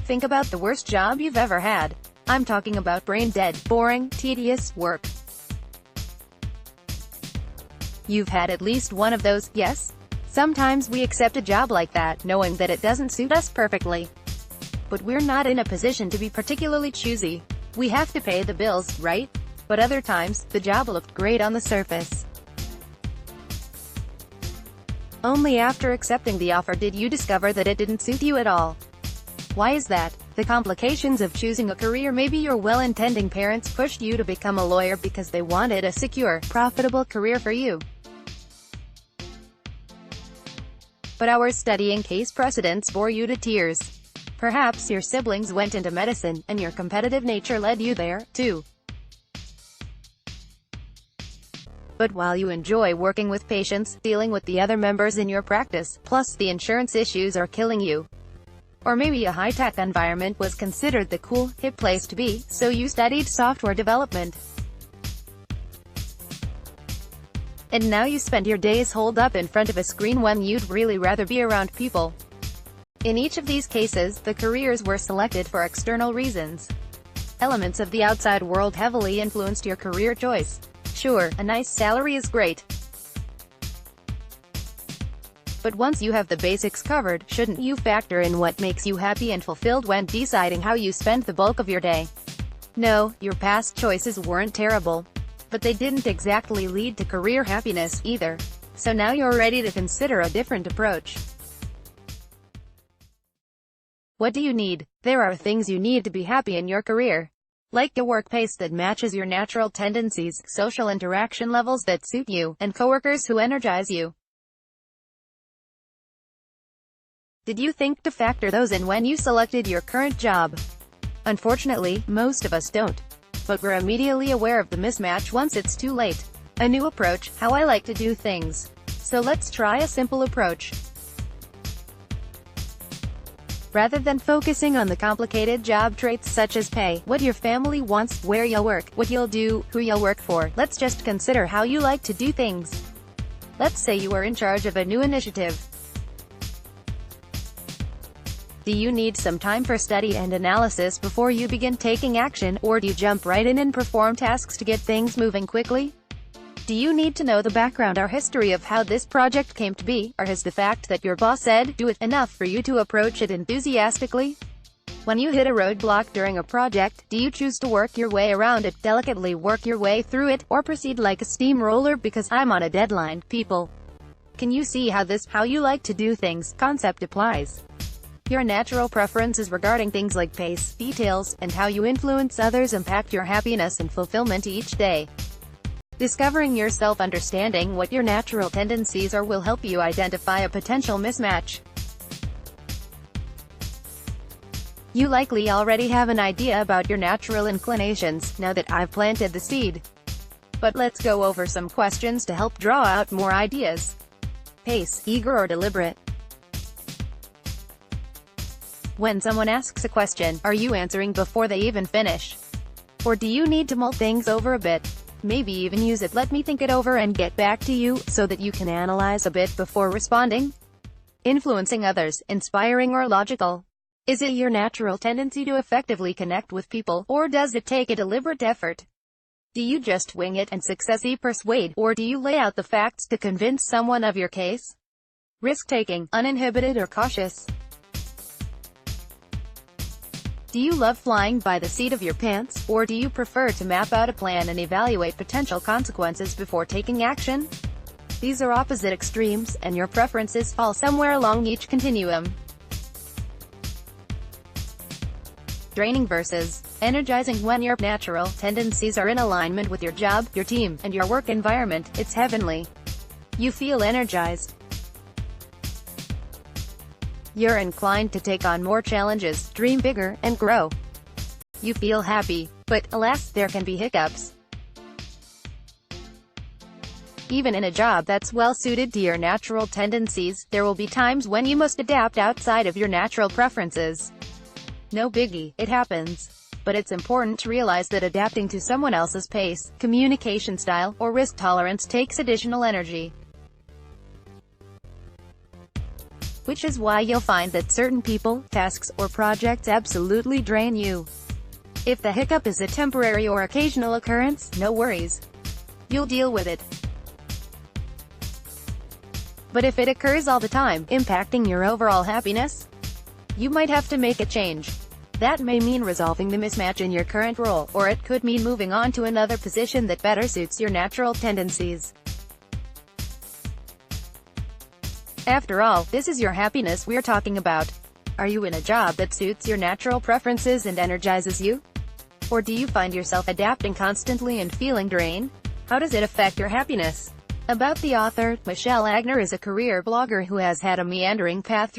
Think about the worst job you've ever had. I'm talking about brain-dead, boring, tedious work. You've had at least one of those, yes? Sometimes we accept a job like that, knowing that it doesn't suit us perfectly. But we're not in a position to be particularly choosy. We have to pay the bills, right? But other times, the job looked great on the surface. Only after accepting the offer did you discover that it didn't suit you at all. Why is that? The complications of choosing a career. Maybe your well-intending parents pushed you to become a lawyer because they wanted a secure, profitable career for you. But hours studying case precedents bore you to tears. Perhaps your siblings went into medicine, and your competitive nature led you there, too. But while you enjoy working with patients, dealing with the other members in your practice, plus the insurance issues are killing you. Or maybe a high-tech environment was considered the cool, hip place to be, so you studied software development. And now you spend your days holed up in front of a screen when you'd really rather be around people. In each of these cases, the careers were selected for external reasons. Elements of the outside world heavily influenced your career choice. Sure, a nice salary is great. But once you have the basics covered, shouldn't you factor in what makes you happy and fulfilled when deciding how you spend the bulk of your day? No, your past choices weren't terrible. But they didn't exactly lead to career happiness, either. So now you're ready to consider a different approach. What do you need? There are things you need to be happy in your career. Like a work pace that matches your natural tendencies, social interaction levels that suit you, and coworkers who energize you. Did you think to factor those in when you selected your current job? Unfortunately, most of us don't. But we're immediately aware of the mismatch once it's too late. A new approach, how I like to do things. So let's try a simple approach. Rather than focusing on the complicated job traits such as pay, what your family wants, where you'll work, what you'll do, who you'll work for, let's just consider how you like to do things. Let's say you are in charge of a new initiative. Do you need some time for study and analysis before you begin taking action, or do you jump right in and perform tasks to get things moving quickly? Do you need to know the background or history of how this project came to be, or has the fact that your boss said, do it, enough for you to approach it enthusiastically? When you hit a roadblock during a project, do you choose to work your way around it, delicately work your way through it, or proceed like a steamroller because I'm on a deadline, people? Can you see how this how you like to do things concept applies? Your natural preferences regarding things like pace, details, and how you influence others impact your happiness and fulfillment each day. Discovering yourself, understanding what your natural tendencies are, will help you identify a potential mismatch. You likely already have an idea about your natural inclinations, now that I've planted the seed. But let's go over some questions to help draw out more ideas. Pace, eager or deliberate? When someone asks a question, are you answering before they even finish? Or do you need to mull things over a bit? Maybe even use it "let me think it over and get back to you," so that you can analyze a bit before responding? Influencing others, inspiring or logical? Is it your natural tendency to effectively connect with people, or does it take a deliberate effort? Do you just wing it and successfully persuade, or do you lay out the facts to convince someone of your case? Risk-taking, uninhibited or cautious? Do you love flying by the seat of your pants, or do you prefer to map out a plan and evaluate potential consequences before taking action? These are opposite extremes, and your preferences fall somewhere along each continuum. Draining versus energizing. When your natural tendencies are in alignment with your job, your team, and your work environment, it's heavenly. You feel energized. You're inclined to take on more challenges, dream bigger, and grow. You feel happy. But, alas, there can be hiccups. Even in a job that's well suited to your natural tendencies, there will be times when you must adapt outside of your natural preferences. No biggie, it happens. But it's important to realize that adapting to someone else's pace, communication style, or risk tolerance takes additional energy. which is why you'll find that certain people, tasks, or projects absolutely drain you. If the hiccup is a temporary or occasional occurrence, no worries. You'll deal with it. But if it occurs all the time, impacting your overall happiness, you might have to make a change. That may mean resolving the mismatch in your current role, or it could mean moving on to another position that better suits your natural tendencies. After all, this is your happiness we're talking about. Are you in a job that suits your natural preferences and energizes you? Or do you find yourself adapting constantly and feeling drained? How does it affect your happiness? About the author, Michelle Agner is a career blogger who has had a meandering path